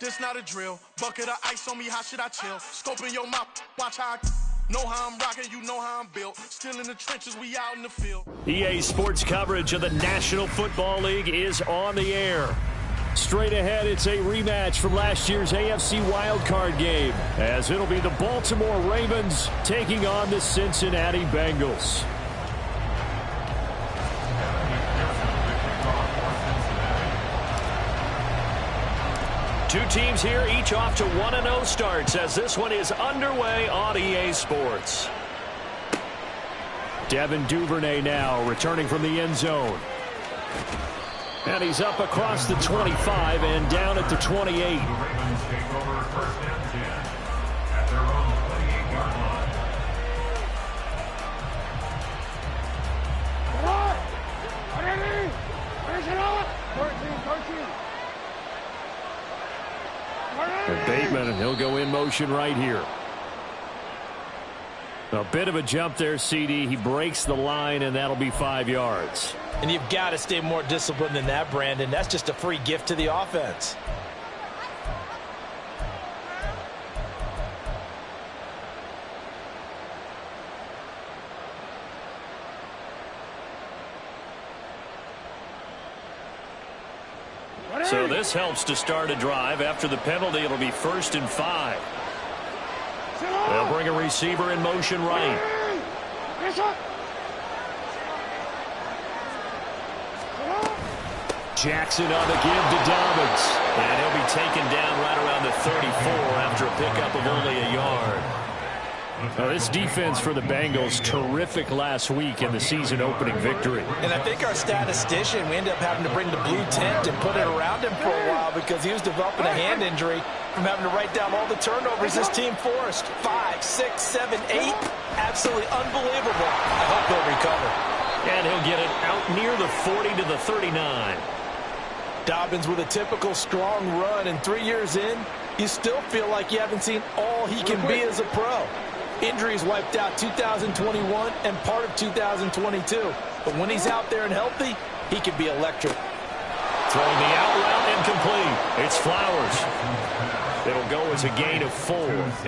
This not a drill. Bucket of ice on me, how should I chill? Scoping your mouth, watch how I know how I'm rocking, you know how I'm built. Still in the trenches, we out in the field. EA Sports coverage of the National Football League is on the air. Straight ahead, it's a rematch from last year's AFC wildcard game, as it'll be the Baltimore Ravens taking on the Cincinnati Bengals. Two teams here, each off to 1-0 starts as this one is underway on EA Sports. Devin Duvernay now returning from the end zone. And he's up across the 25 and down at the 28. The Ravens take over first and 10 at their own 28-yard line. And Bateman, and he'll go in motion right here. A bit of a jump there, CD. He breaks the line, and that'll be 5 yards. And you've got to stay more disciplined than that, Brandon. That's just a free gift to the offense. So this helps to start a drive. After the penalty, it'll be 1st and 5. They'll bring a receiver in motion right. Jackson on the give to Dobbins. And he'll be taken down right around the 34 after a pickup of only a yard. Now, this defense for the Bengals, terrific last week in the season opening victory. And I think our statistician, we ended up having to bring the blue tent and put it around him for a while because he was developing a hand injury from having to write down all the turnovers this team forced. 5, 6, 7, 8. Absolutely unbelievable. I hope he'll recover. And he'll get it out near the 40 to the 39. Dobbins with a typical strong run, and 3 years in, you still feel like you haven't seen all he can be as a pro. Injuries wiped out 2021 and part of 2022. But when he's out there and healthy, he can be electric. Throwing the out route incomplete. It's Flowers. It'll go as a gain of 4,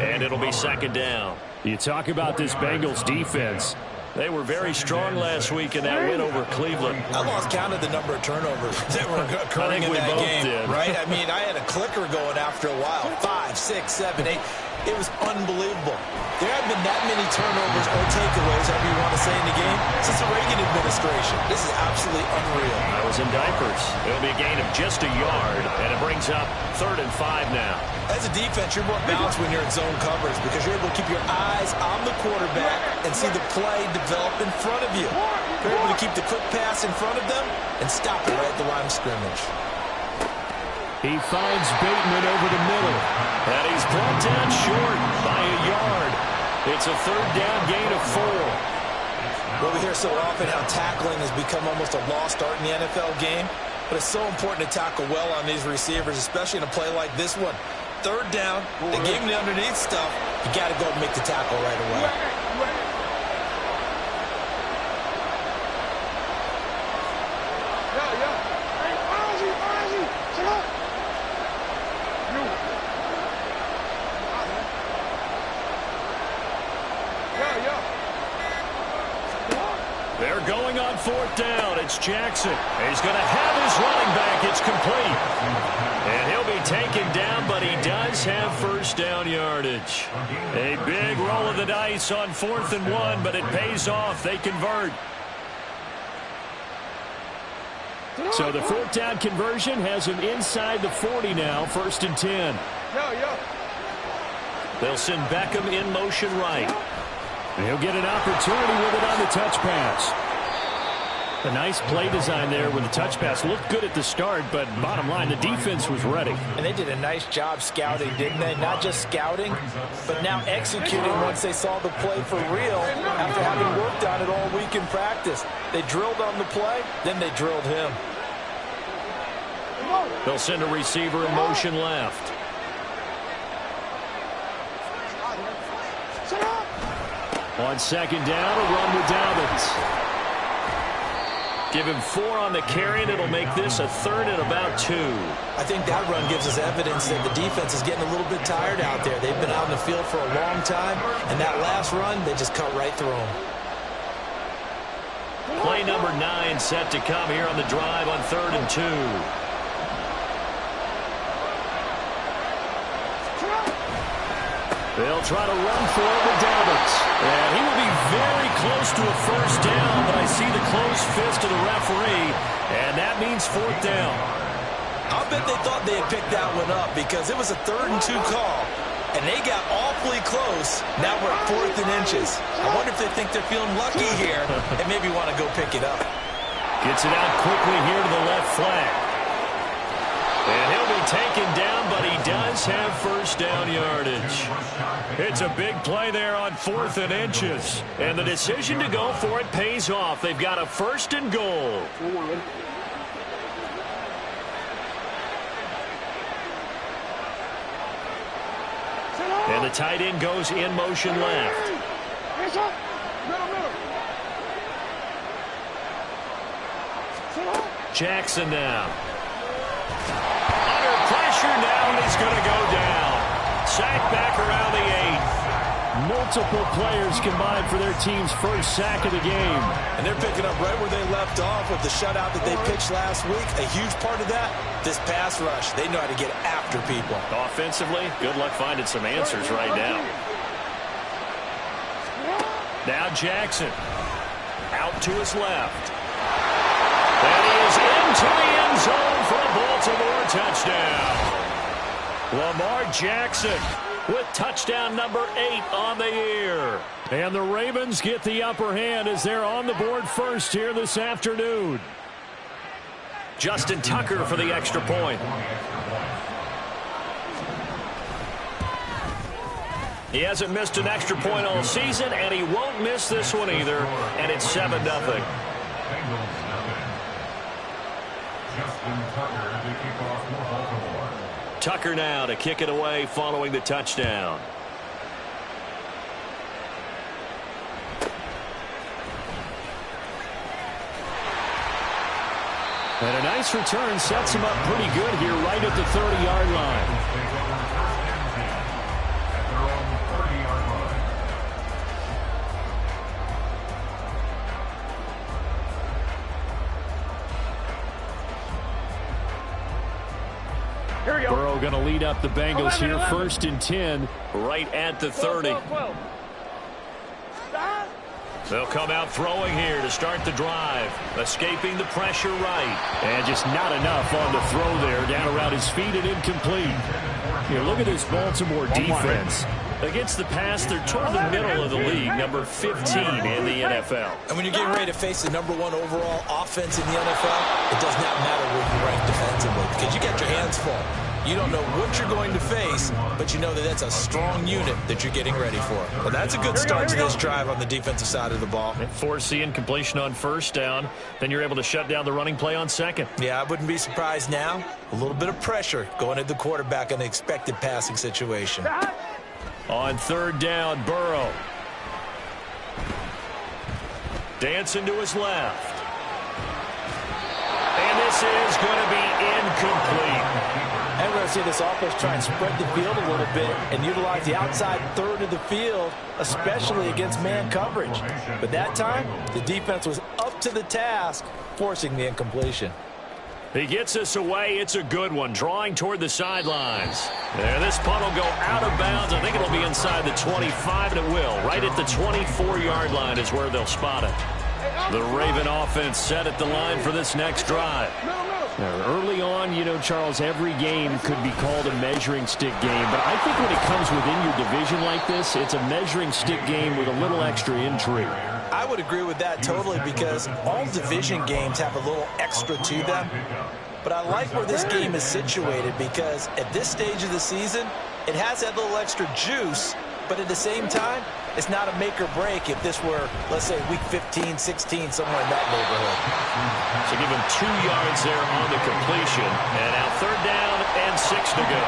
and it'll be 2nd down. You talk about this Bengals defense. They were very strong last week in that win over Cleveland. I lost count of the number of turnovers that were occurring in that game. Did. Right? I mean, I had a clicker going after a while. 5, 6, 7, 8. It was unbelievable. There haven't been that many turnovers or takeaways, however you want to say, in the game since the Reagan administration. This is absolutely unreal. I was in diapers. It'll be a gain of just a yard, and it brings up 3rd and 5 now. As a defense, you're more balanced when you're in zone coverage because you're able to keep your eyes on the quarterback and see the play develop in front of you. You're able to keep the quick pass in front of them and stop it right at the line of scrimmage. He finds Bateman over the middle. And he's brought down short by a yard. It's a 3rd down gain of 4. Well, we hear so often how tackling has become almost a lost art in the NFL game. But it's so important to tackle well on these receivers, especially in a play like this one. 3rd down, they gave him the underneath stuff. You got to go and make the tackle right away. They're going on 4th down. It's Jackson. He's going to have his running back. It's complete. And he'll be taken down, but he does have 1st down yardage. A big roll of the dice on 4th and 1, but it pays off. They convert. So the 4th down conversion has him inside the 40 now, 1st and 10. They'll send Beckham in motion right. He'll get an opportunity with it on the touch pass. A nice play design there with the touch pass. Looked good at the start, but bottom line, the defense was ready. And they did a nice job scouting, didn't they? Not just scouting, but now executing once they saw the play for real after having worked on it all week in practice. They drilled on the play, then they drilled him. They'll send a receiver in motion left. On 2nd down, a run with Dobbins. Give him 4 on the carry, and it'll make this a 3rd and about 2. I think that run gives us evidence that the defense is getting a little bit tired out there. They've been out in the field for a long time, and that last run, they just cut right through them. Play number 9 set to come here on the drive on 3rd and 2. They'll try to run for it with Dobbins. And he will be very close to a first down, but I see the closed fist of the referee, and that means 4th down. I'll bet they thought they had picked that one up because it was a 3rd and 2 call, and they got awfully close. Now we're at 4th and inches. I wonder if they think they're feeling lucky here and maybe want to go pick it up. Gets it out quickly here to the left flank. And he'll be taken down, but he does have first down yardage. It's a big play there on 4th and inches. And the decision to go for it pays off. They've got a 1st and goal. And the tight end goes in motion left. Jackson now. Under pressure now, and he's going to go down. Sack back around the 8. Multiple players combined for their team's first sack of the game. And they're picking up right where they left off with the shutout that they pitched last week. A huge part of that, this pass rush. They know how to get after people. Offensively, good luck finding some answers right now. Now Jackson. Out to his left. And he is into the end zone for a Baltimore touchdown. Lamar Jackson with touchdown number 8 on the year. And the Ravens get the upper hand as they're on the board first here this afternoon. Justin Tucker for the extra point. He hasn't missed an extra point all season, and he won't miss this one either. And it's 7-0. Tucker now to kick it away following the touchdown. And a nice return sets him up pretty good here right at the 30-yard line. Burrow going to lead up the Bengals here, 1st and 10, right at the 30. They'll come out throwing here to start the drive, escaping the pressure right. And just not enough on the throw there, down around his feet and incomplete. Here, look at this Baltimore defense. Against the pass, they're toward the middle of the league, number 15 in the NFL. And when you're getting ready to face the number 1 overall offense in the NFL, it does not matter where you rank defensively because you got your hands full. You don't know what you're going to face, but you know that that's a strong unit that you're getting ready for. Well, that's a good start to this drive on the defensive side of the ball. And force the incompletion on first down. Then you're able to shut down the running play on second. Yeah, I wouldn't be surprised now. A little bit of pressure going at the quarterback in an expected passing situation. On 3rd down, Burrow. Dancing to his left. And this is going to be incomplete. And we're going to see this offense try and spread the field a little bit and utilize the outside 3rd of the field, especially against man coverage. But that time, the defense was up to the task, forcing the incompletion. He gets this away. It's a good one, drawing toward the sidelines. And this punt will go out of bounds. I think it'll be inside the 25, and it will. Right at the 24-yard line is where they'll spot it. The Raven offense set at the line for this next drive. Now, early on, you know, Charles, every game could be called a measuring stick game. But I think when it comes within your division like this, it's a measuring stick game with a little extra intrigue. I would agree with that totally because all division games have a little extra to them. But I like where this game is situated because at this stage of the season, it has that little extra juice. But at the same time, it's not a make or break if this were, let's say, week 15, 16, somewhere in that neighborhood. So give him 2 yards there on the completion. And now 3rd down and 6 to go.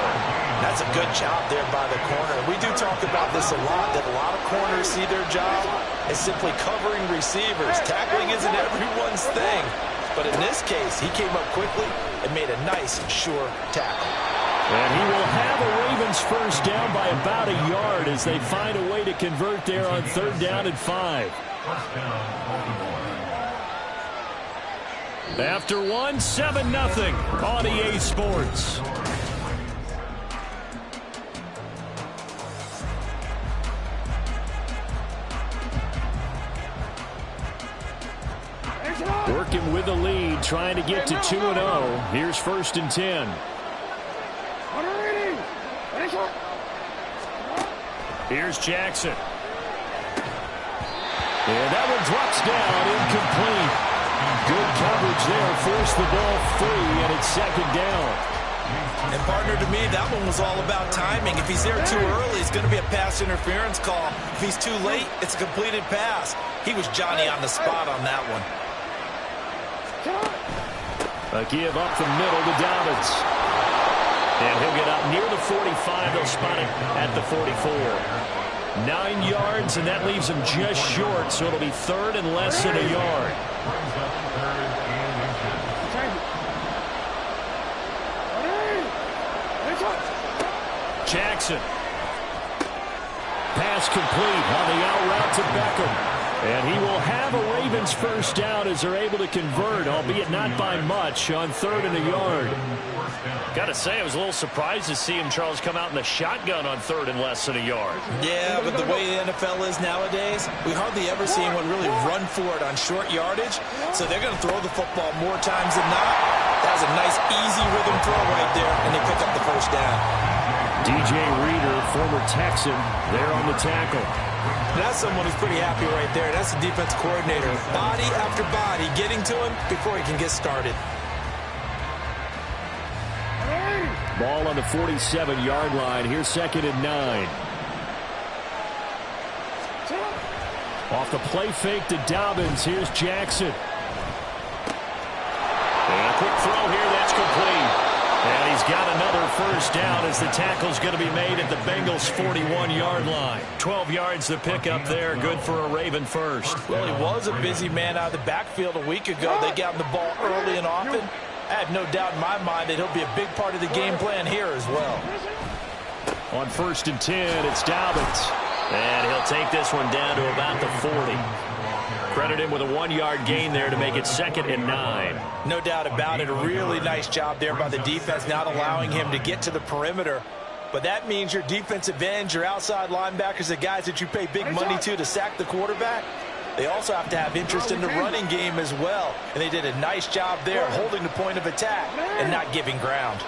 That's a good job there by the corner. We do talk about this a lot, that a lot of corners see their job as simply covering receivers. Tackling isn't everyone's thing. But in this case, he came up quickly and made a nice, sure tackle. And he will have a Ravens first down by about a yard as they find a way to convert there on 3rd down and 5. After 1, 7-0 on EA Sports. Working with the lead, trying to get to 2-0. Here's 1st and 10. Here's Jackson. And that one drops down, incomplete. Good coverage there, forced the ball free, and it's 2nd down. And partner, to me, that one was all about timing. If he's there too early, it's going to be a pass interference call. If he's too late, it's a completed pass. He was Johnny on the spot on that one. A give up the middle to Dobbins. And he'll get up near the 45. They'll spot him at the 44. 9 yards, and that leaves him just short, so it'll be 3rd and less than a yard. Jackson. Pass complete on the out route to Beckham. And he will have a Ravens first down as they're able to convert, albeit not by much, on 3rd and a yard. Got to say, I was a little surprised to see him, Charles, come out in the shotgun on 3rd and less than a yard. Yeah, but the way the NFL is nowadays, we hardly ever see anyone really run for it on short yardage. So they're going to throw the football more times than not. That was a nice, easy rhythm throw right there, and they pick up the first down. DJ Reader, former Texan, there on the tackle. That's someone who's pretty happy right there. That's the defense coordinator. Body after body getting to him before he can get started. Ball on the 47-yard line. Here's 2nd and 9. Off the play fake to Dobbins. Here's Jackson. And a quick throw here. That's complete. And he's got another first down as the tackle's going to be made at the Bengals' 41-yard line. 12 yards to pick up there. Good for a Raven first. Well, he was a busy man out of the backfield a week ago. They got him the ball early and often. I have no doubt in my mind that he'll be a big part of the game plan here as well. On 1st and 10, it's Dobbins. And he'll take this one down to about the 40. Credit him with a 1-yard gain there to make it 2nd and 9. No doubt about it. A really nice job there by the defense, not allowing him to get to the perimeter. But that means your defensive ends, your outside linebackers, the guys that you pay big money to sack the quarterback, they also have to have interest in the running game as well. And they did a nice job there holding the point of attack and not giving ground.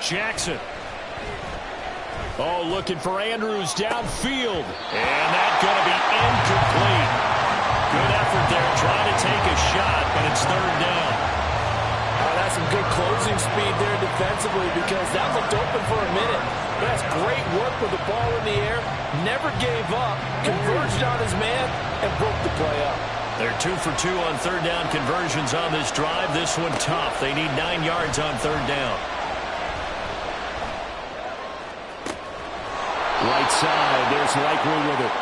Jackson. Oh, looking for Andrews downfield. And that's going to be incomplete. Good effort there trying to take a shot, but it's 3rd down. Oh, that's some good closing speed there defensively because that looked open for a minute. But that's great work with the ball in the air. Never gave up, converged on his man, and broke the play up. They're 2 for 2 on 3rd down conversions on this drive. This one tough. They need 9 yards on 3rd down. Right side, there's Likely with it.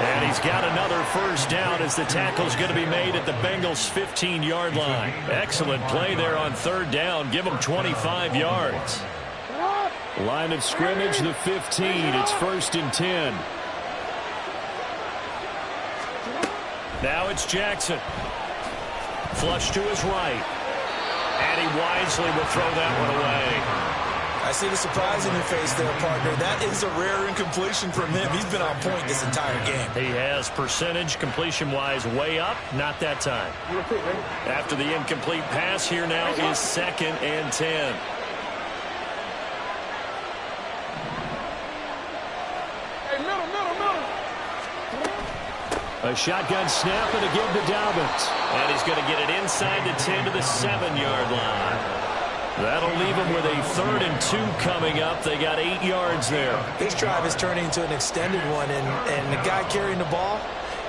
And he's got another first down as the tackle's going to be made at the Bengals' 15-yard line. Excellent play there on 3rd down. Give them 25 yards. Line of scrimmage, the 15. It's 1st and 10. Now it's Jackson. Flush to his right. And he wisely will throw that one away. I see the surprise in your face there, partner. That is a rare incompletion from him. He's been on point this entire game. He has percentage completion-wise way up. Not that time. After the incomplete pass, here now is 2nd and 10. A shotgun snap and a give to Dobbins. And he's going to get it inside the 10 to the 7-yard line. That'll leave them with a 3rd and 2 coming up. They got 8 yards there. This drive is turning into an extended one, and the guy carrying the ball,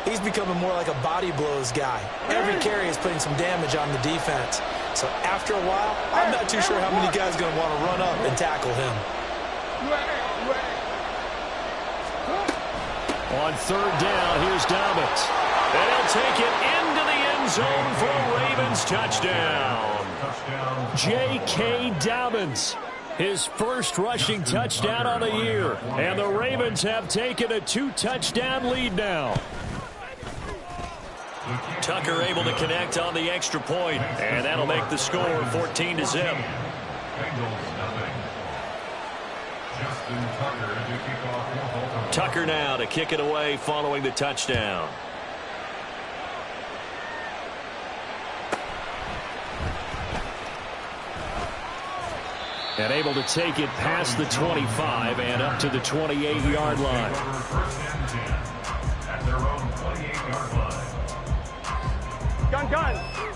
he's becoming more like a body blows guy. Every carry is putting some damage on the defense. So after a while, I'm not too sure how many guys are going to want to run up and tackle him. On third down, here's Dobbins. And he'll take it into the end zone for a Ravens touchdown. J.K. Dobbins, his first rushing touchdown on the year. And the Ravens have taken a 2-touchdown lead now. Tucker able to connect on the extra point, and that'll make the score 14-0. Tucker now to kick it away following the touchdown. And able to take it past the 25 and up to the 28-yard line.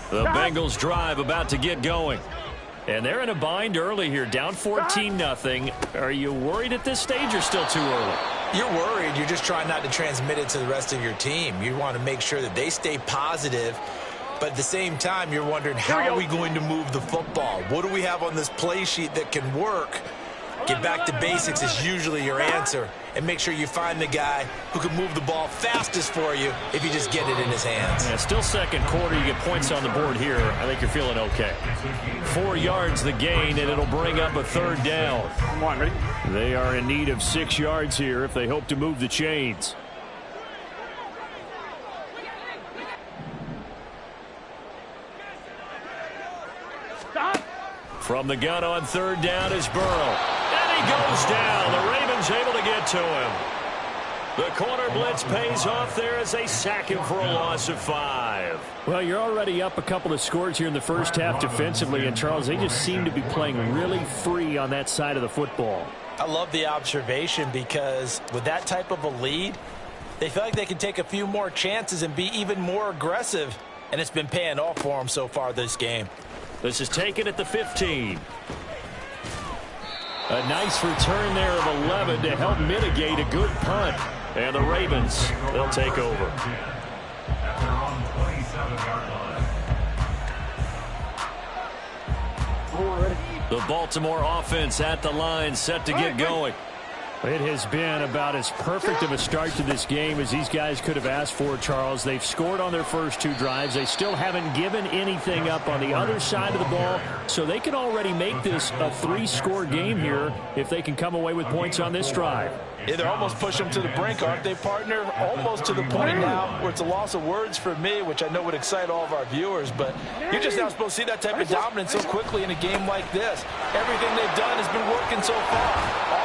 The Bengals drive about to get going. And they're in a bind early here, down 14-0. Are you worried at this stage or still too early? You're worried. You're just trying not to transmit it to the rest of your team. You want to make sure that they stay positive. But at the same time, you're wondering, how are we going to move the football? What do we have on this play sheet that can work? Get back to basics is usually your answer. And make sure you find the guy who can move the ball fastest for you if you just get it in his hands. Yeah, still second quarter. You get points on the board here. I think you're feeling okay. 4 yards the gain, and it'll bring up a third down. Come on, ready? They are in need of 6 yards here if they hope to move the chains. Stop. From the gun on third down is Burrow. And he goes down. The Ravens able to get to him. The corner blitz pays off there as they sack him for a loss of 5. Well, you're already up a couple of scores here in the first half defensively. And, Charles, they just seem to be playing really free on that side of the football. I love the observation because with that type of a lead, they feel like they can take a few more chances and be even more aggressive. And it's been paying off for them so far this game. This is taken at the 15. A nice return there of 11 to help mitigate a good punt. And the Ravens, they'll take over. The Baltimore offense at the line, set to get going. It has been about as perfect of a start to this game as these guys could have asked for, Charles. They've scored on their first 2 drives. They still haven't given anything up on the other side of the ball, so they can already make this a 3-score game here if they can come away with points on this drive. Yeah, they're almost pushing them to the brink, aren't they, partner? Almost to the point now where it's a loss of words for me, which I know would excite all of our viewers, but you're just not supposed to see that type of dominance so quickly in a game like this. Everything they've done has been working so far.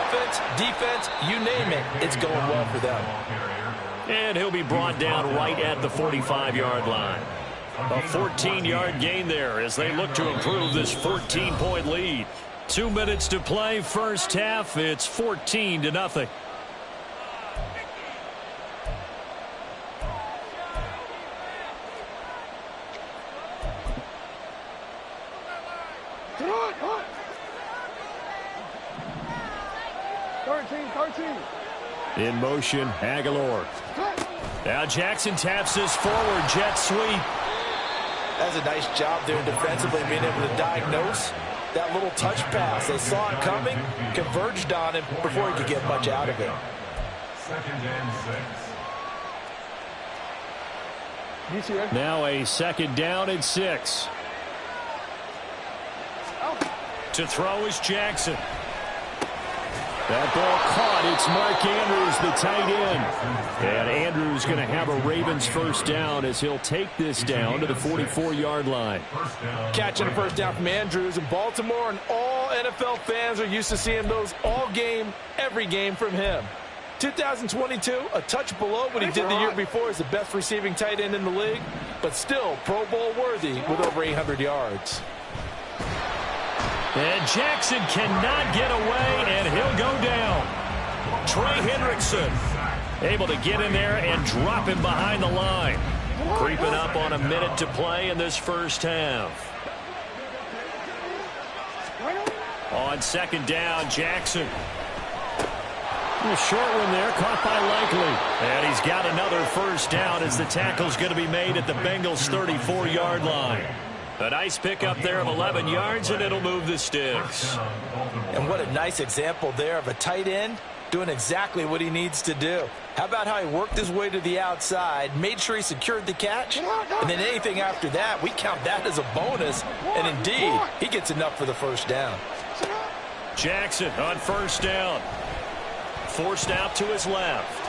Offense, defense, you name it, it's going well for them. And he'll be brought down right at the 45-yard line. A 14-yard gain there as they look to improve this 14-point lead. 2 minutes to play first half. It's 14-0. In motion, Aguilar. Now Jackson taps this forward, jet sweep. That's a nice job there defensively, being able to diagnose that little touch pass. They saw it coming, converged on him before he could get much out of it. 2nd and 6. Now a 2nd down and 6. To throw is Jackson. That ball caught. It's Mark Andrews, the tight end. And Andrews going to have a Ravens first down as he'll take this down to the 44-yard line. Catching a first down from Andrews in Baltimore, and all NFL fans are used to seeing those all game, every game from him. 2022, a touch below what he did the year before as the best receiving tight end in the league, but still Pro Bowl worthy with over 800 yards. And Jackson cannot get away, and he'll go down. Trey Hendrickson able to get in there and drop him behind the line. Creeping up on a minute to play in this first half. On 2nd down, Jackson. A short one there, caught by Likely. And he's got another first down as the tackle's going to be made at the Bengals' 34-yard line. A nice pickup there of 11 yards, and it'll move the sticks. And what a nice example there of a tight end doing exactly what he needs to do. How about how he worked his way to the outside, made sure he secured the catch, and then anything after that, we count that as a bonus, and indeed, he gets enough for the first down. Jackson on first down. Forced out to his left.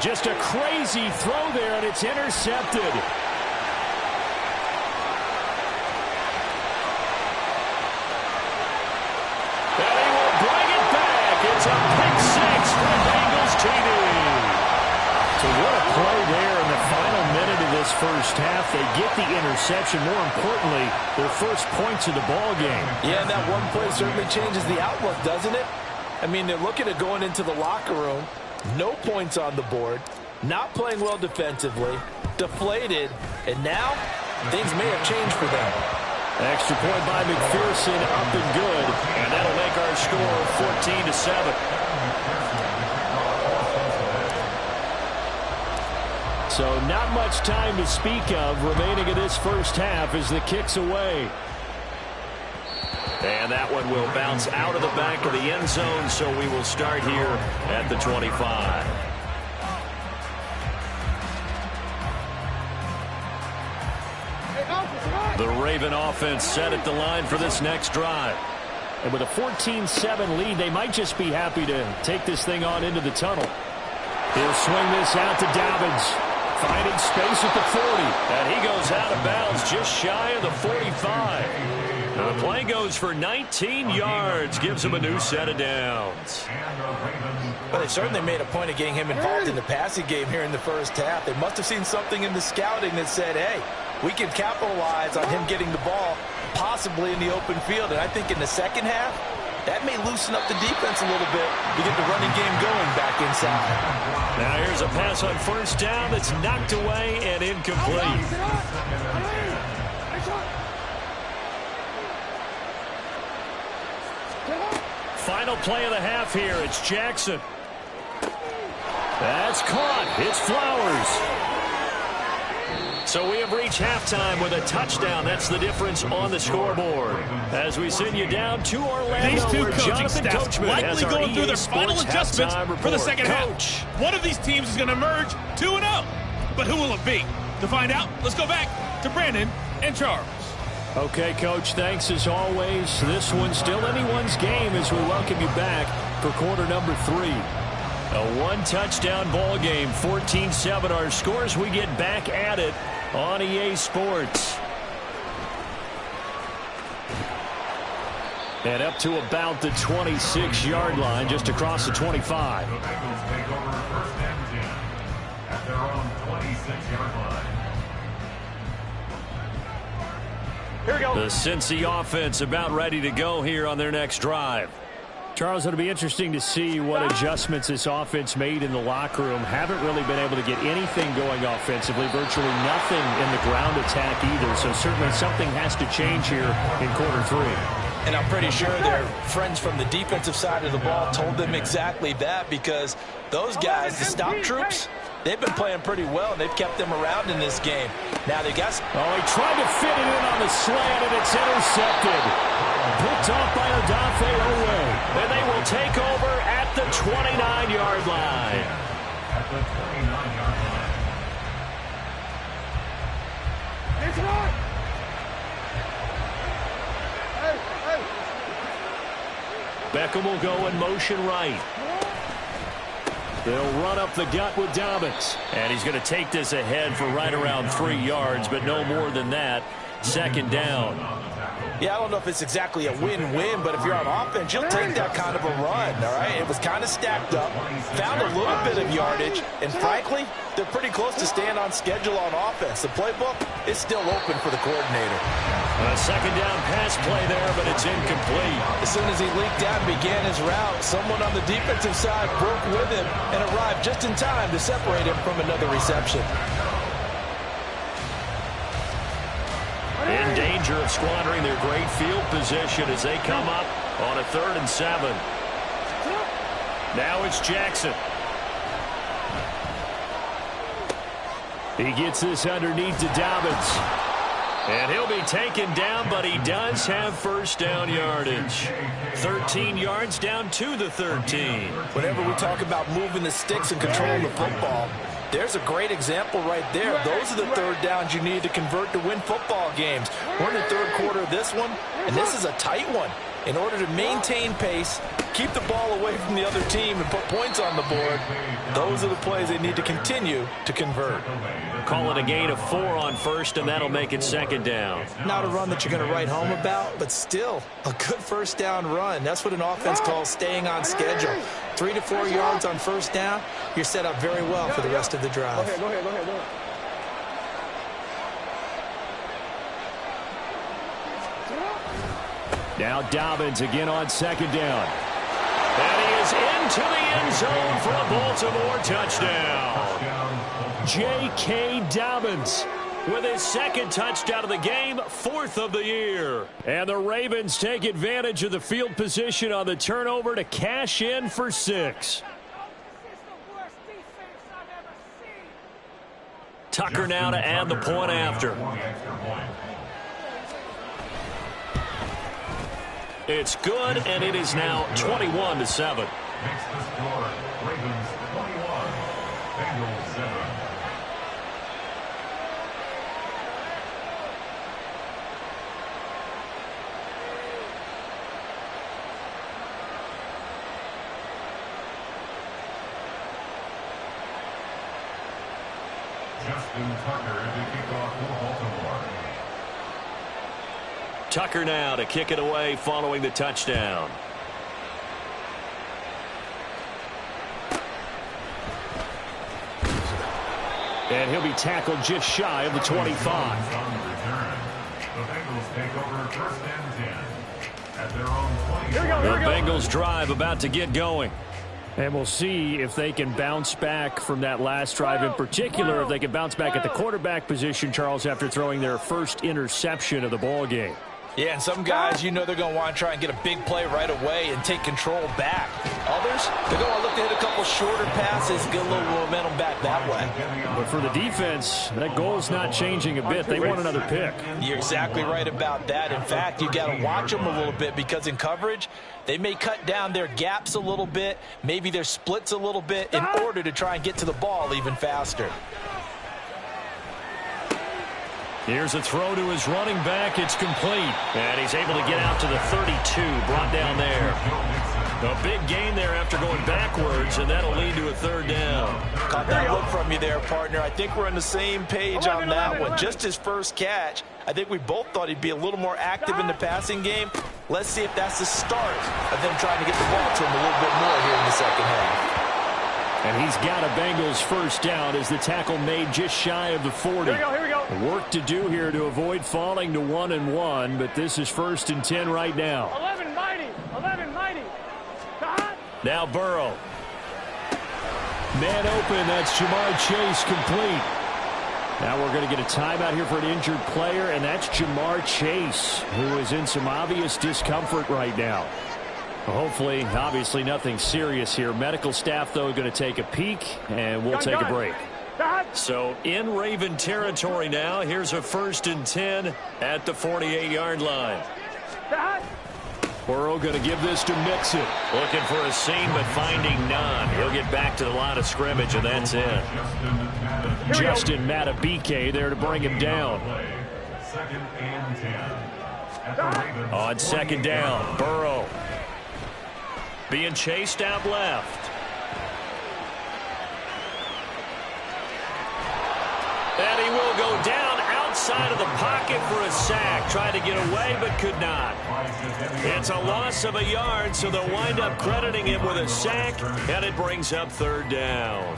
Just a crazy throw there, and it's intercepted. And he will bring it back. It's a pick six for Bengals TD. So what a play there in the final minute of this first half. They get the interception. More importantly, their first points of the ball game. Yeah, and that one play certainly changes the outlook, doesn't it? I mean, they're looking at going into the locker room. No points on the board. Not playing well defensively. Deflated. And now, things may have changed for them. Extra point by McPherson, up and good. And that'll make our score 14-7. So not much time to speak of remaining in this first half as the kick's away. And that one will bounce out of the back of the end zone, so we will start here at the 25. The Raven offense set at the line for this next drive. And with a 14-7 lead, they might just be happy to take this thing on into the tunnel. He'll swing this out to Dobbins, finding space at the 40. And he goes out of bounds just shy of the 45. The play goes for 19 yards, gives him a new set of downs. Well, they certainly made a point of getting him involved in the passing game here in the first half. They must have seen something in the scouting that said, hey, we can capitalize on him getting the ball possibly in the open field. And I think in the second half, that may loosen up the defense a little bit to get the running game going back inside. Now here's a pass on first down that's knocked away and incomplete. Final play of the half here. It's Jackson. That's caught. It's Flowers. So we have reached halftime with a touchdown. That's the difference on the scoreboard. As we send you down to Orlando, these two where coaching Jonathan staffs likely going through their final adjustments for the second half. One of these teams is going to emerge 2-0. But who will it be? To find out, let's go back to Brandon and Charles. Okay, Coach, thanks as always. This one's still anyone's game as we welcome you back for quarter number 3. A one-touchdown ball game, 14-7 our scores. We get back at it on EA Sports. And up to about the 26-yard line, just across the 25. The Bengals take over first and 10 at their own 26-yard line. Here we go. The Cincy offense about ready to go here on their next drive. Charles, it'll be interesting to see what adjustments this offense made in the locker room. Haven't really been able to get anything going offensively. Virtually nothing in the ground attack either. So certainly something has to change here in quarter 3. And I'm pretty sure their friends from the defensive side of the ball told them exactly that, because those guys, the stop troops, they've been playing pretty well, and they've kept them around in this game. Now they got... Oh, he tried to fit it in on the slant, and it's intercepted. Picked off by Odafe Owe. And they will take over at the 29-yard line. At the 29-yard line. It's right. Beckham will go in motion right. They'll run up the gut with Dobbins. And he's going to take this ahead for right around 3 yards, but no more than that. Second down. Yeah, I don't know if it's exactly a win-win, but if you're on offense, you'll take that kind of a run, all right? It was kind of stacked up, found a little bit of yardage, and frankly, they're pretty close to staying on schedule on offense. The playbook is still open for the coordinator. A second down pass play there, but it's incomplete. As soon as he leaked out and began his route, someone on the defensive side broke with him and arrived just in time to separate him from another reception. In danger of squandering their great field position as they come up on a 3rd and 7. Now it's Jackson. He gets this underneath to Dobbins. And he'll be taken down, but he does have first down yardage. 13 yards down to the 13. Whenever we talk about moving the sticks and controlling the football, there's a great example right there. Those are the third downs you need to convert to win football games. We're in the third quarter of this one, and this is a tight one. In order to maintain pace, keep the ball away from the other team, and put points on the board, those are the plays they need to continue to convert. Call it a gain of 4 on first, and that'll make it second down. Not a run that you're going to write home about, but still a good first down run. That's what an offense calls staying on schedule. 3 to 4 yards on first down, you're set up very well for the rest of the drive. Go ahead. Now Dobbins again on second down. And he is into the end zone for a Baltimore touchdown. J.K. Dobbins with his second touchdown of the game, 4th of the year. And the Ravens take advantage of the field position on the turnover to cash in for 6. Tucker now to add the point after. It's good, and it is now 21-7. Makes the score Ravens 21, Bengals 7. Justin Tucker to kick off for Baltimore. Tucker now to kick it away following the touchdown. And he'll be tackled just shy of the 25. The Bengals take over first and 10 at their own 20. The Bengals drive about to get going. And we'll see if they can bounce back from that last drive in particular, if they can bounce back at the quarterback position, Charles, after throwing their first interception of the ball game. Yeah, and some guys, you know they're going to want to try and get a big play right away and take control back. Others, they're going to look to hit a couple shorter passes, get a little momentum back that way. But for the defense, that goal's not changing a bit. They want another pick. You're exactly right about that. In fact, you got to watch them a little bit, because in coverage, they may cut down their gaps a little bit, maybe their splits a little bit, in order to try and get to the ball even faster. Here's a throw to his running back. It's complete. And he's able to get out to the 32, brought down there. A big gain there after going backwards, and that'll lead to a third down. Caught that look from you there, partner. I think we're on the same page on that one. Just his first catch. I think we both thought he'd be a little more active in the passing game. Let's see if that's the start of them trying to get the ball to him a little bit more here in the second half. And he's got a Bengals first down as the tackle made just shy of the 40. Here we go. Work to do here to avoid falling to 1-1, but this is 1st and 10 right now. 11 mighty. Now Burrow. Man open, that's Jamar Chase complete. Now we're going to get a timeout here for an injured player, and that's Jamar Chase, who is in some obvious discomfort right now. Hopefully, obviously nothing serious here. Medical staff, though, going to take a peek, and we'll take a break. So in Raven territory now, here's a 1st and 10 at the 48-yard line. Burrow going to give this to Mixon. Looking for a seam, but finding none. He'll get back to the line of scrimmage, and that's it. Justin Matabike there to bring him down. 2nd and 10. On second down, Burrow being chased out left. And he will go down outside of the pocket for a sack. Tried to get away, but could not. It's a loss of a yard, so they'll wind up crediting him with a sack, and it brings up 3rd down.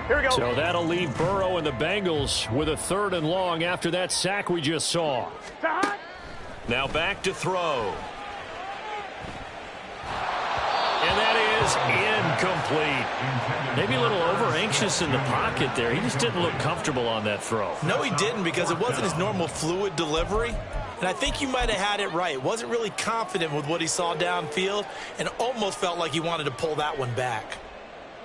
Here we go. So that'll leave Burrow and the Bengals with a 3rd and long after that sack we just saw. Now back to throw. And that is incomplete. Maybe a little over-anxious in the pocket there. He just didn't look comfortable on that throw. No, he didn't, because it wasn't his normal fluid delivery. And I think you might have had it right. Wasn't really confident with what he saw downfield, and almost felt like he wanted to pull that one back.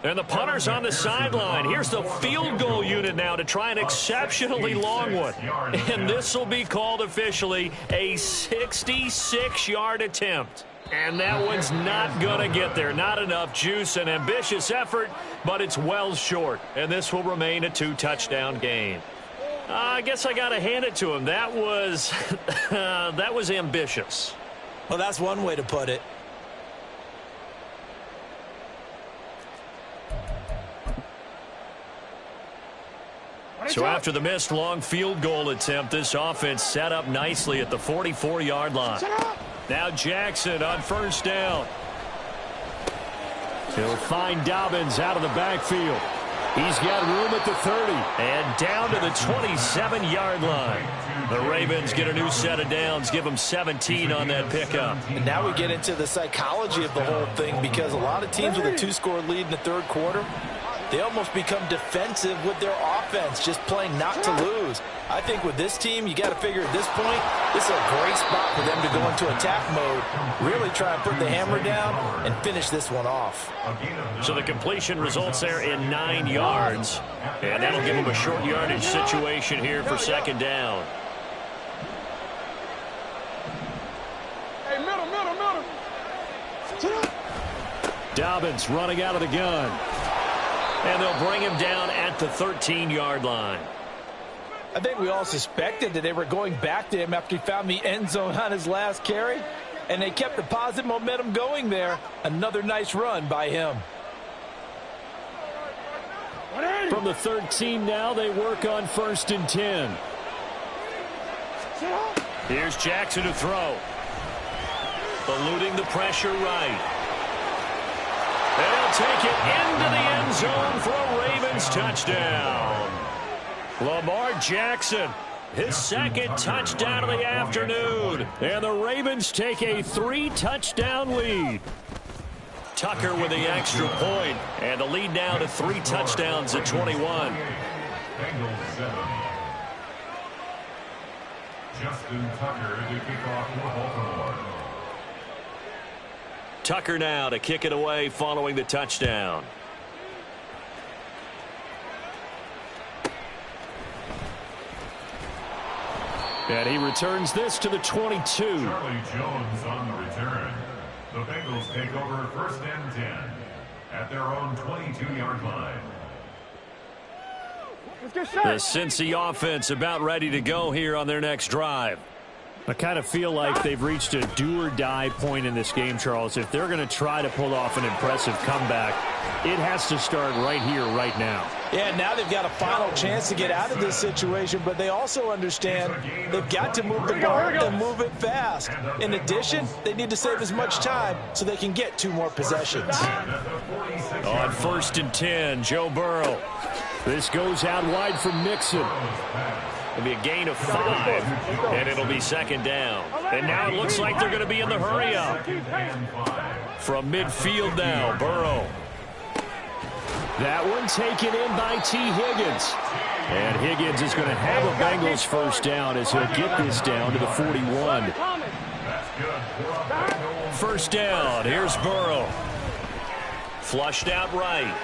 And the punter's on the sideline. Here's the field goal unit now to try an exceptionally long one. And this will be called officially a 66-yard attempt. And that one's not going to get there. Not enough juice. An ambitious effort, but it's well short. And this will remain a 2-touchdown game. I guess I got to hand it to him. That was, that was ambitious. Well, that's one way to put it. So after the missed long field goal attempt, this offense set up nicely at the 44-yard line. Now Jackson on first down. He'll find Dobbins out of the backfield. He's got room at the 30 and down to the 27-yard line. The Ravens get a new set of downs, give them 17 on that pickup. And now we get into the psychology of the whole thing, because a lot of teams with a 2-score lead in the third quarter, they almost become defensive with their offense, just playing not to lose. I think with this team, you got to figure at this point, this is a great spot for them to go into attack mode, really try and put the hammer down and finish this one off. So the completion results there in 9 yards, and that'll give them a short yardage situation here for second down. Hey, middle. Dobbins running out of the gun. And they'll bring him down at the 13-yard line. I think we all suspected that they were going back to him after he found the end zone on his last carry, and they kept the positive momentum going there. Another nice run by him. From the 13 now, they work on 1st and 10. Here's Jackson to throw. Eluding the pressure right. And he'll take it into the end zone for a Ravens touchdown. Lamar Jackson, his second touchdown of the afternoon. And the Ravens take a 3-touchdown lead. Tucker with the extra point, and the lead now to 3 touchdowns at 21. Bengals 7. Justin Tucker to kick off for Baltimore. Tucker now to kick it away following the touchdown. And he returns this to the 22. Charlie Jones on the return. The Bengals take over 1st and 10 at their own 22-yard line. Let's get The set. Cincy offense about ready to go here on their next drive. I kind of feel like they've reached a do-or-die point in this game, Charles. If they're going to try to pull off an impressive comeback, it has to start right here, right now. Yeah, now they've got a final chance to get out of this situation, but they also understand they've got to move the ball and move it fast. In addition, they need to save as much time so they can get 2 more possessions. On 1st and 10, Joe Burrow. This goes out wide for Mixon. It'll be a gain of 5, and it'll be second down. And now it looks like they're going to be in the hurry-up. From midfield now, Burrow. That one taken in by T. Higgins. And Higgins is going to have a Bengals first down as he'll get this down to the 41. First down, here's Burrow. Flushed out right.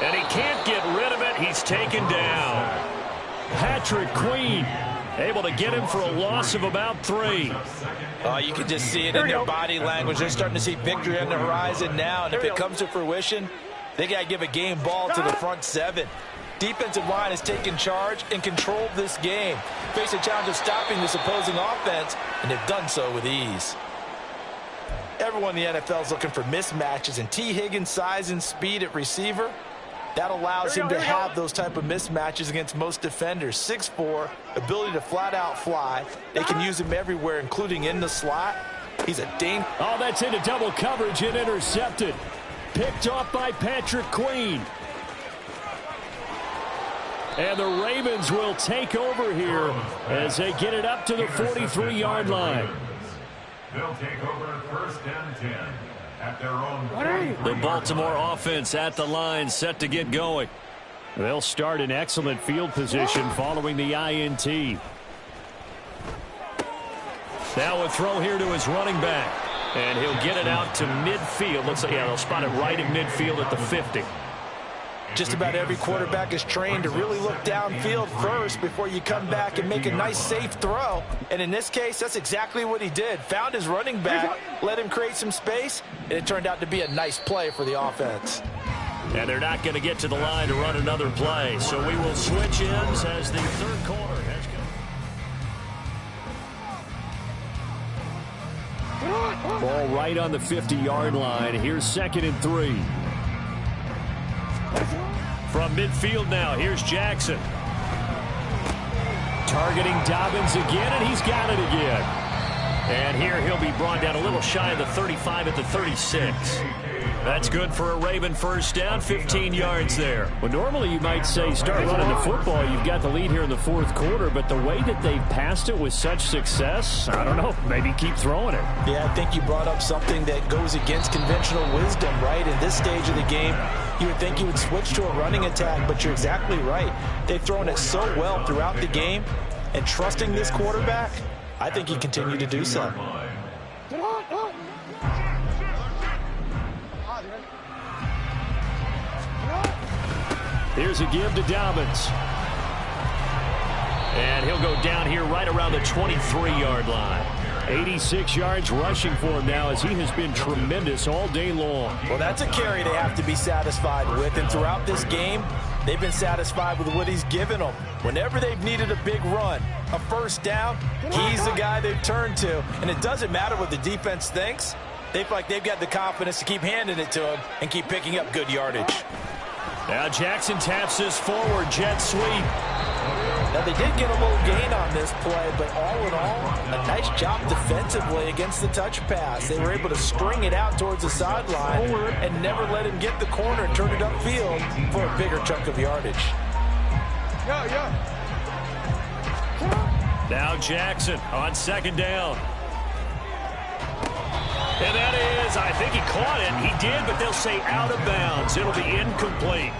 And he can't get rid of it. He's taken down. Patrick Queen able to get him for a loss of about 3. You can just see it in their body language. They're starting to see victory on the horizon now. And if it comes to fruition, they got to give a game ball to the front 7. Defensive line has taken charge and controlled this game. Face a challenge of stopping this opposing offense, and they've done so with ease. Everyone in the NFL is looking for mismatches, and T. Higgins' size and speed at receiver, that allows him to have those type of mismatches against most defenders. 6'4", ability to flat-out fly. They can use him everywhere, including in the slot. He's a danger. Oh, that's into double coverage and intercepted. Picked off by Patrick Queen. And the Ravens will take over here as they get it up to the 43-yard line. They'll take over 1st and 10 at their own. The Baltimore offense at the line, set to get going. They'll start in excellent field position following the INT. Now a throw here to his running back. And he'll get it out to midfield. Looks like, yeah, they'll spot it right in midfield at the 50. Just about every quarterback is trained to really look downfield first before you come back and make a nice, safe throw. And in this case, that's exactly what he did. Found his running back, let him create some space, and it turned out to be a nice play for the offense. And they're not going to get to the line to run another play. So we will switch ends as the third quarter has come. Ball right on the 50-yard line. Here's 2nd and 3. From midfield now, here's Jackson. Targeting Dobbins again, and he's got it again. And here he'll be brought down a little shy of the 35 at the 36. That's good for a Raven first down, 15 yards there. Well, normally you might say start running the football. You've got the lead here in the 4th quarter, but the way that they've passed it with such success, I don't know, maybe keep throwing it. Yeah, I think you brought up something that goes against conventional wisdom, right? In this stage of the game, you would think you would switch to a running attack, but you're exactly right. They've thrown it so well throughout the game, and trusting this quarterback, I think you continue to do so. Here's a give to Dobbins. And he'll go down here right around the 23-yard line. 86 yards rushing for him now as he has been tremendous all day long. Well, that's a carry they have to be satisfied with. And throughout this game, they've been satisfied with what he's given them. Whenever they've needed a big run, a first down, he's the guy they've turned to. And it doesn't matter what the defense thinks. They feel like they've got the confidence to keep handing it to him and keep picking up good yardage. Now Jackson taps this forward, jet sweep. Now they did get a little gain on this play, but all in all, a nice job defensively against the touch pass. They were able to string it out towards the sideline and never let him get the corner and turn it upfield for a bigger chunk of yardage. Now Jackson on 2nd down. And that is, I think he caught it. He did, but they'll say out of bounds. It'll be incomplete.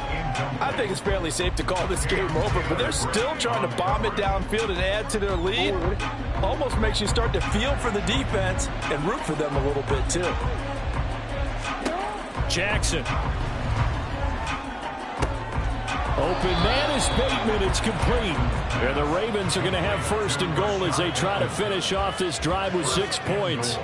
I think it's fairly safe to call this game over, but they're still trying to bomb it downfield and add to their lead. Almost makes you start to feel for the defense and root for them a little bit, too. Jackson. Open man is Bateman. It's complete. And the Ravens are going to have 1st and goal as they try to finish off this drive with 6 points.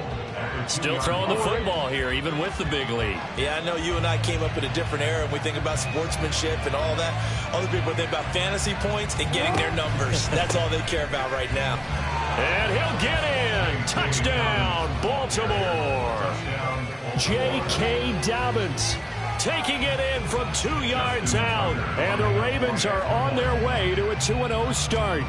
Still throwing the football here, even with the big lead. Yeah, I know you and I came up in a different era, and we think about sportsmanship and all that. Other people think about fantasy points and getting their numbers. That's all they care about right now. And he'll get in. Touchdown, Baltimore. J.K. Dobbins taking it in from 2 yards out. And the Ravens are on their way to a 2-0 start.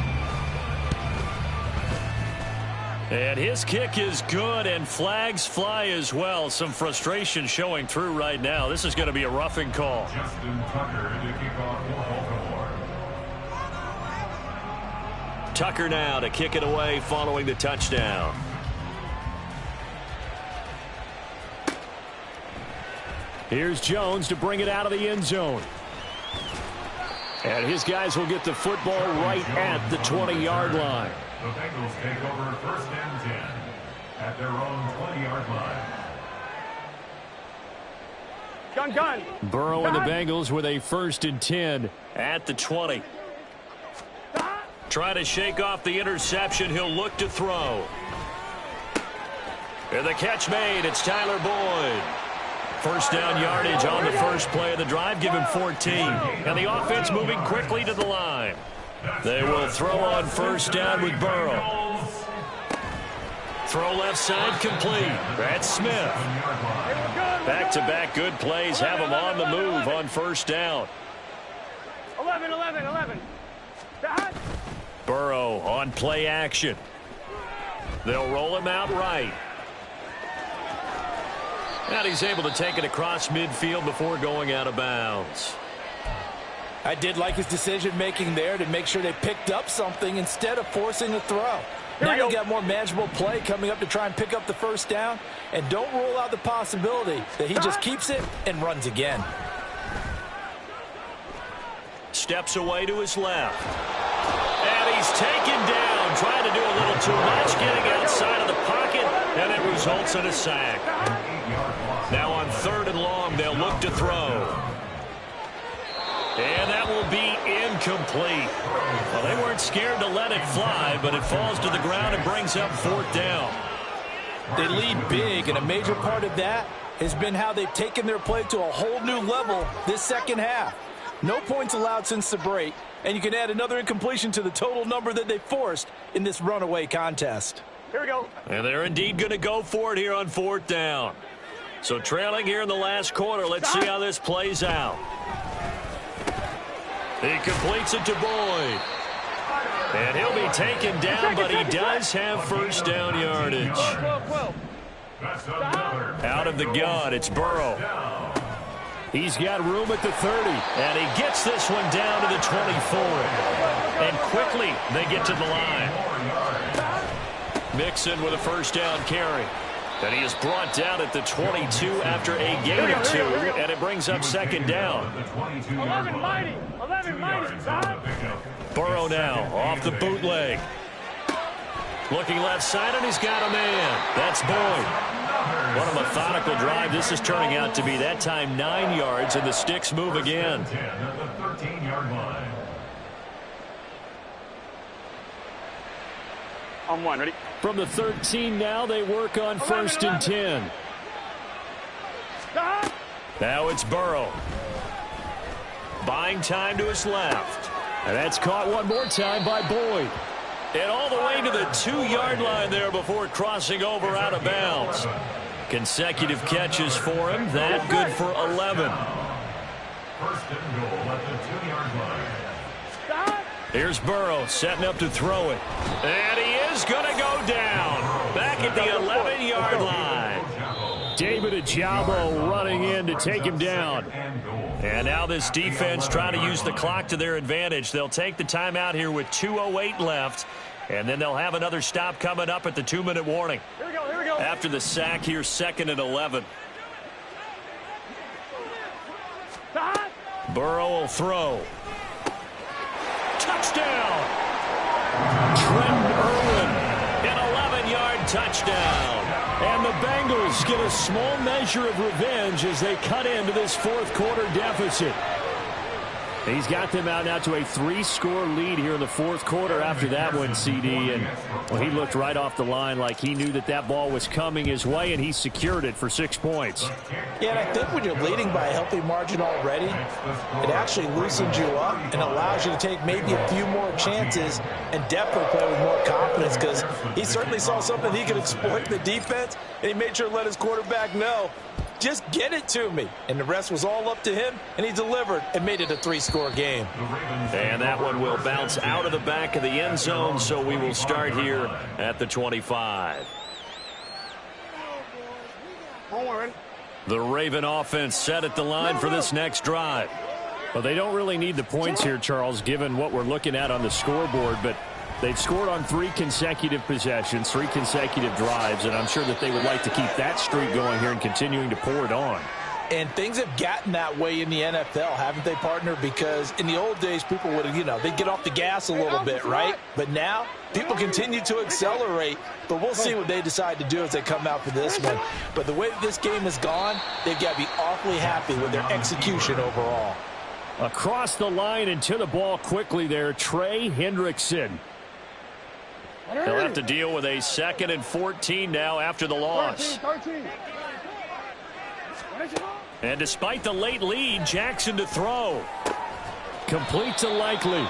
And his kick is good, and flags fly as well. Some frustration showing through right now. This is going to be a roughing call. Justin Tucker to kick off for Baltimore. Tucker now to kick it away following the touchdown. Here's Jones to bring it out of the end zone. And his guys will get the football right at the 20-yard line. The Bengals take over 1st and 10 at their own 20-yard line. Gun. Burrow and the Bengals with a 1st and 10 at the 20. Trying to shake off the interception. He'll look to throw. And the catch made. It's Tyler Boyd. First down yardage on the first play of the drive. Give him 14. And the offense moving quickly to the line. They will throw on first down with Burrow. Throw left side complete. That's Smith. Back-to-back good plays have him on the move on first down. 11. Burrow on play action. They'll roll him out right. And he's able to take it across midfield before going out of bounds. I did like his decision-making there to make sure they picked up something instead of forcing a throw. Now you got more manageable play coming up to try and pick up the first down, and don't rule out the possibility that he just keeps it and runs again. Steps away to his left. And he's taken down, trying to do a little too much, getting outside of the pocket, and it was results in a sack. Now on 3rd and long, they'll look to throw. And that will be incomplete. Well, they weren't scared to let it fly, but it falls to the ground and brings up 4th down. They lead big, and a major part of that has been how they've taken their play to a whole new level this second half. No points allowed since the break, and you can add another incompletion to the total number that they forced in this runaway contest. Here we go. And they're indeed going to go for it here on 4th down. So trailing here in the last quarter, let's see how this plays out. He completes it to Boyd. And he'll be taken down, but he does have 1st down yardage. Out of the gun, it's Burrow. He's got room at the 30, and he gets this one down to the 24. And quickly, they get to the line. Mixon with a 1st down carry. And he is brought down at the 22 after a gain of 2, and it brings up 2nd down. 11 mighty, Burrow now off the bootleg. Looking left side, and he's got a man. That's Boyd. What a methodical drive this is turning out to be. That time 9 yards, and the sticks move again. On 1, ready? From the 13 now, they work on 1st and 10. Now it's Burrow. Buying time to his left. And that's caught one more time by Boyd. And all the way to the 2-yard line there before crossing over out of bounds. Consecutive catches for him. That good for 11. 1st and goal at the 2-yard line. Here's Burrow setting up to throw it. And he is going to go down. Back at the 11-yard line. David Ojabo running in to take him down. And now this defense trying to use the clock to their advantage. They'll take the timeout here with 2:08 left. And then they'll have another stop coming up at the 2-minute warning. Here we go. After the sack here, 2nd and 11. Burrow will throw. Touchdown! Trent Irwin. An 11-yard touchdown. And the Bengals get a small measure of revenge as they cut into this 4th quarter deficit. He's got them out now to a 3-score lead here in the 4th quarter after that one, CD. And well, he looked right off the line like he knew that that ball was coming his way, and he secured it for 6 points. Yeah, and I think when you're leading by a healthy margin already, it actually loosens you up and allows you to take maybe a few more chances and definitely play with more confidence, because he certainly saw something he could exploit the defense, and he made sure to let his quarterback know, just get it to me. And the rest was all up to him, and he delivered and made it a 3-score game. And that one will bounce out of the back of the end zone, so we will start here at the 25. The Raven offense set at the line for this next drive. Well, they don't really need the points here, Charles, given what we're looking at on the scoreboard, but they've scored on 3 consecutive possessions, 3 consecutive drives, and I'm sure that they would like to keep that streak going here and continuing to pour it on. And things have gotten that way in the NFL, haven't they, partner? Because in the old days, people would, they'd get off the gas a little bit, right? But now, people continue to accelerate, but we'll see what they decide to do as they come out for this one. But the way that this game has gone, they've got to be awfully happy with their execution overall. Across the line and to the ball quickly there, Trey Hendrickson. They'll have to deal with a 2nd and 14 now after the loss. 13. And despite the late lead, Jackson to throw. Complete to Likely.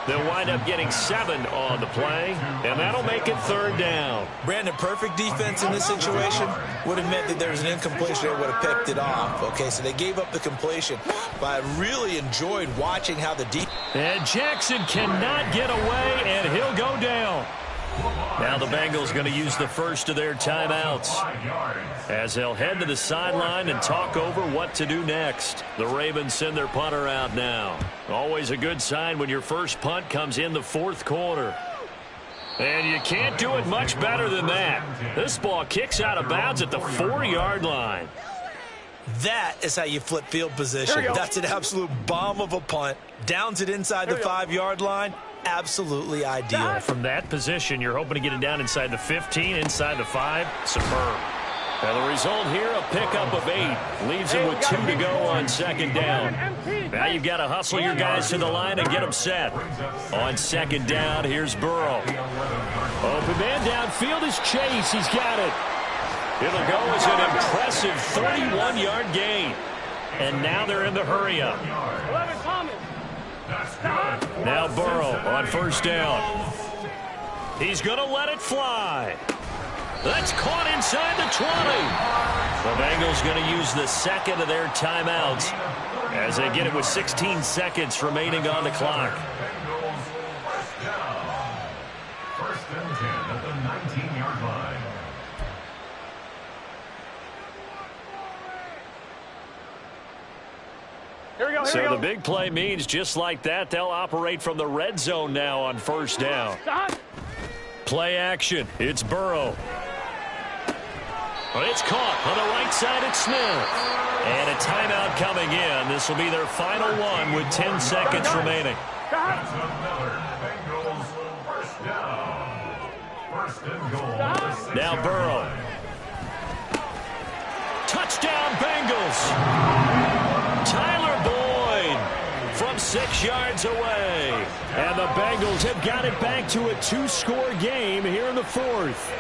They'll wind up getting 7 on the play, and that'll make it 3rd down. Brandon, perfect defense in this situation would have meant that there was an incompletion that would have picked it off. Okay, so they gave up the completion, but I really enjoyed watching how the defense. And Jackson cannot get away, and he'll go down. Now the Bengals going to use the first of their timeouts as they'll head to the sideline and talk over what to do next. The Ravens send their punter out now. Always a good sign when your first punt comes in the 4th quarter. And you can't do it much better than that. This ball kicks out of bounds at the 4-yard line. That is how you flip field position. That's an absolute bomb of a punt. Downs it inside the 5-yard line. absolutely ideal. From that position, you're hoping to get it down inside the 15, inside the 5. Superb. And the result here, a pickup of 8. Leaves him with 2 to go on second down. Now you've got to hustle your guys to the line and get them set. On second down, here's Burrow. Open man downfield is Chase. He's got it. It'll go as an impressive 31-yard gain. And now they're in the hurry-up. Now Burrow on first down. He's going to let it fly. That's caught inside the 20. The Bengals going to use the second of their timeouts as they get it with 16 seconds remaining on the clock. First and 10 at the 19-yard line. So the big play means just like that, they'll operate from the red zone now on first down. Play action. It's Burrow. But it's caught on the right side. It's Smith. And a timeout coming in. This will be their final one with 10 seconds remaining. That's another Bengals first down. First and goal. Now Burrow. Touchdown Bengals. Tyler Boyd from 6 yards away. And the Bengals have got it back to a 2-score game here in the 4th.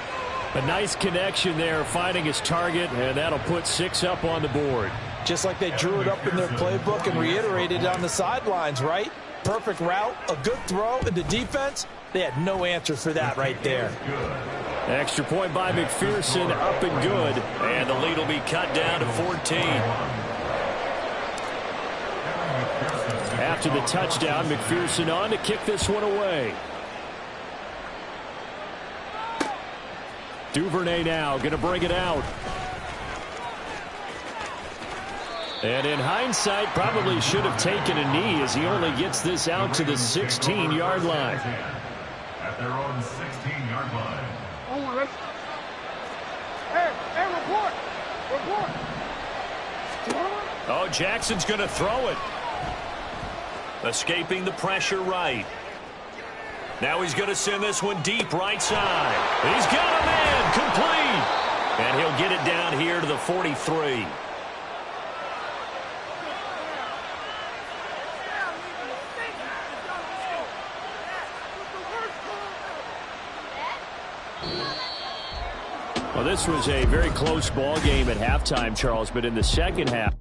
A nice connection there, finding his target, and that'll put 6 up on the board. Just like they drew it up in their playbook and reiterated on the sidelines, right? Perfect route, a good throw, and the defense, they had no answer for that right there. Extra point by McPherson, up and good. And the lead will be cut down to 14. After the touchdown, McPherson on to kick this one away. Duvernay now going to bring it out. And in hindsight, probably should have taken a knee as he only gets this out to the 16-yard line. At their own 16-yard line. Hey, report. Oh, Jackson's going to throw it. Escaping the pressure right. Now he's going to send this one deep right side. He's got a man complete. And he'll get it down here to the 43. Well, this was a very close ball game at halftime, Charles, but in the second half.